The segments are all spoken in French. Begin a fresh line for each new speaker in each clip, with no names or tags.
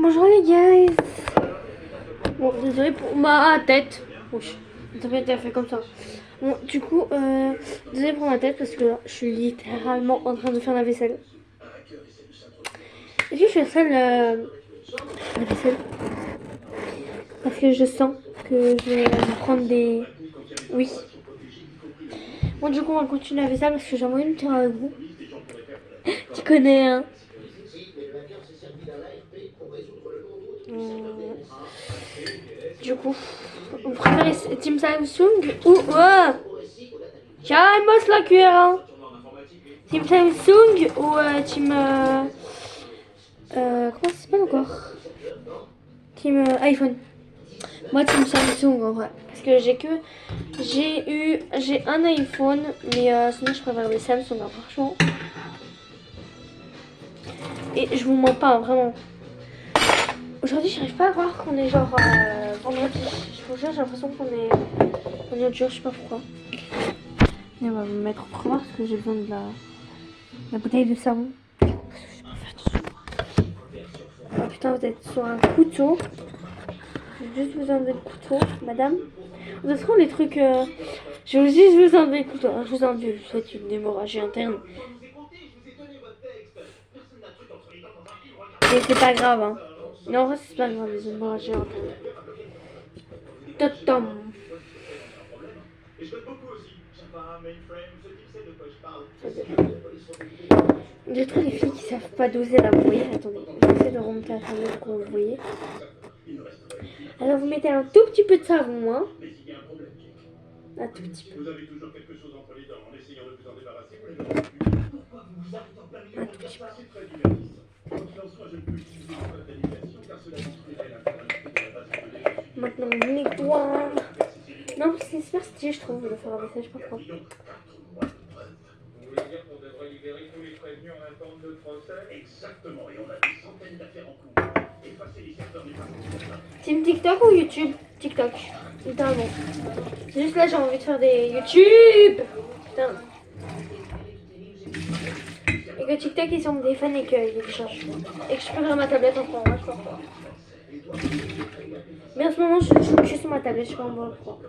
Bonjour les guys. Bon, désolé pour ma tête. Wesh, ça peut être fait comme ça. Bon, du coup, désolé pour ma tête parce que là, je suis littéralement en train de faire la vaisselle. Est-ce que je fais seule la vaisselle? Parce que je sens que je vais me prendre des... Oui. Bon, du coup, on va continuer la vaisselle parce que j'ai envie de me faire avec vous. Tu connais, hein? Hum. Du coup, vous préférez Team Samsung ou... Oh, calme la cuillère, hein. Team Samsung ou Team... comment ça s'appelle encore? Team iPhone. Moi, Team Samsung en vrai. Parce que j'ai un iPhone, mais sinon je préfère les Samsung, hein, franchement. Et je vous mens pas, hein, vraiment. Aujourd'hui, j'arrive pas à croire qu'on est genre vendredi. Je vous jure, j'ai l'impression qu'on est autre jour, je sais pas pourquoi. Et on va me mettre au couloir parce que j'ai besoin de la bouteille de savon. Oh putain, vous êtes sur un couteau. J'ai juste besoin de couteau, madame. De toute façon, les trucs. J'ai juste besoin de couteau. Je vous en dis, je souhaite une hémorragie interne. Et c'est pas grave, hein. Non, en vrai, c'est pas grave, les hémorragies internes. Totom. J'ai trouvé les filles qui savent pas doser la bouillie. Attendez, je vais essayer de remonter à table pour que vous voyez. Alors vous mettez un tout petit peu de savon, hein. Un tout petit peu. Un tout petit peu. Maintenant on nettoie. Non, c'est super stylé, je trouve, de faire un message pas propre. Team TikTok ou YouTube? TikTok, littéralement. C'est juste là, j'ai envie de faire des YouTube. Putain. Et que TikTok ils sont des fans et qu'ils changent. Et que je préfère ma tablette en ce moment, je sais pas pourquoi. Mais en ce moment, je joue que sur ma tablette, je sais pas pourquoi.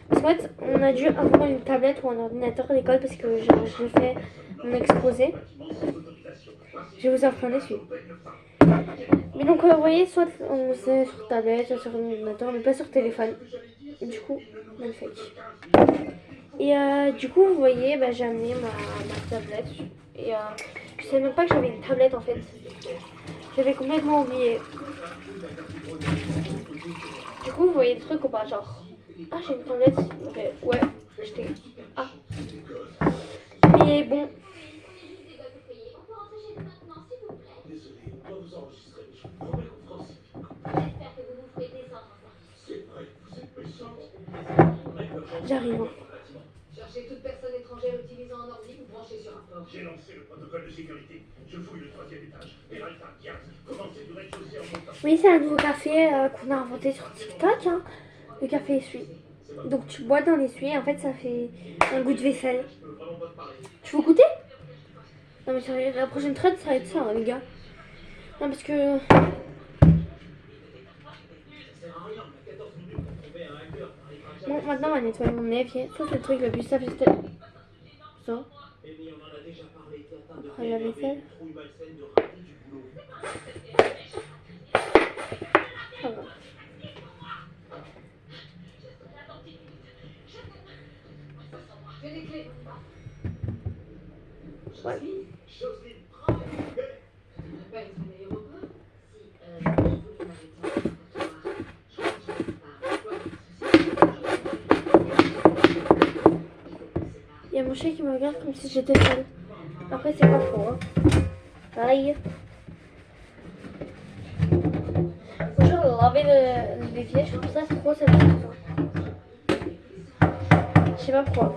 Parce qu'en fait, on a dû avoir une tablette ou un ordinateur à l'école parce que j'ai fait mon exposé. Je vais vous apprendre dessus. Mais donc, vous voyez, soit on sait sur tablette, soit sur un ordinateur, mais pas sur téléphone. Et du coup, magnifique. Et du coup, vous voyez, bah, j'ai amené ma tablette. Et je savais même pas que j'avais une tablette en fait. J'avais complètement oublié. Du coup, vous voyez le truc ou pas? Genre, ah, j'ai une tablette. Ok, ouais, j'étais. Ah. Mais bon. J'arrive. Cherchez toute personne étrangère utilisant un ordi ou branché sur un port. J'ai lancé le protocole de sécurité. Je fouille le 3e étage. Peralta, Diaz, commencez du rez-de-chaussée en montant. Oui, c'est un nouveau café qu'on a inventé sur TikTok. Hein. Le café essuie. Donc tu bois dans l'essuie et en fait ça fait un goût de vaisselle. Tu veux goûter? Non mais sérieux, la prochaine traite ça va être ça, hein, les gars. Non parce que... Bon, maintenant on va nettoyer mon nez. Ça c'est le truc le plus simple. Ça. Après la vaisselle. Ça va. Ouais. Il y a mon chat qui me regarde comme si j'étais folle. Après c'est pas faux. Hein. Aïe. Faut toujours laver les pieds. Je trouve ça c'est trop ça. Je sais pas pourquoi.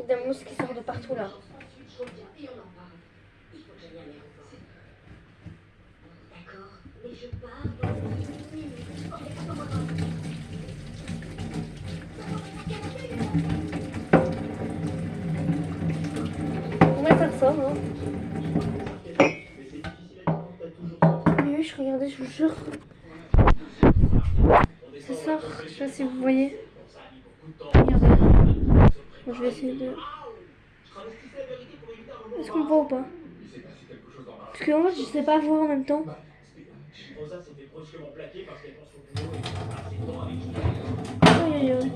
de mousse qui sort de partout là.
Ensuite, je reviens et on en parle. Il faut que j'aille à l'aéroport. D'accord, mais je pars dans 10 minutes. Ok,
Ouais, ça ressort, hein. Oui, je regardais, je vous jure. Ça sort, je sais pas si vous voyez. Regardez. Bon, je vais essayer de... Est-ce qu'on voit ou pas? Parce que en fait, je sais pas voir en même temps. Aïe, aïe, aïe.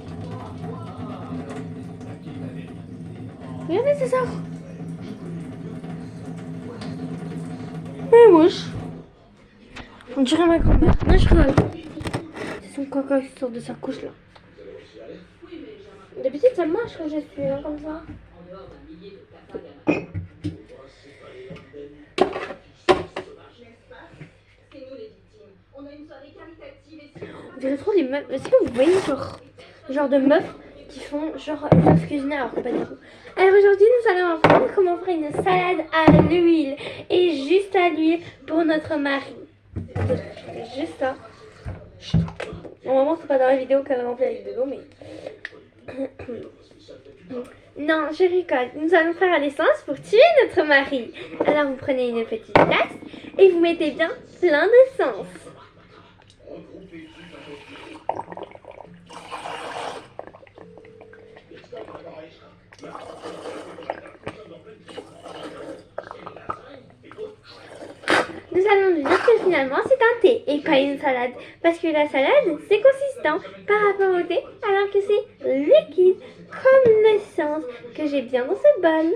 Regardez, ça sort. Moche. On dirait ma grand-mère. Non, je rigole. C'est son caca qui sort de sa couche là. D'habitude, ça marche quand j'essuie hein, comme ça. On dirait trop les meufs. Est-ce que vous voyez genre de meufs qui font genre ils peuvent cuisiner alors que pas du tout. Alors aujourd'hui nous allons apprendre comment faire une salade à l'huile et juste à l'huile pour notre mari. Juste ça. Normalement c'est pas dans la vidéo qu'elle remplit avec de l'eau mais... Non, je rigole. Nous allons faire l'essence pour tuer notre mari. Alors vous prenez une petite tasse et vous mettez bien plein d'essence. Nous allons nous dire que finalement c'est un thé et pas une salade. Parce que la salade c'est consistant par rapport au thé alors que c'est liquide comme l'essence que j'ai bien dans ce bol.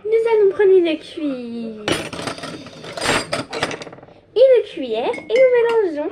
Nous allons prendre une cuillère et nous mélangeons.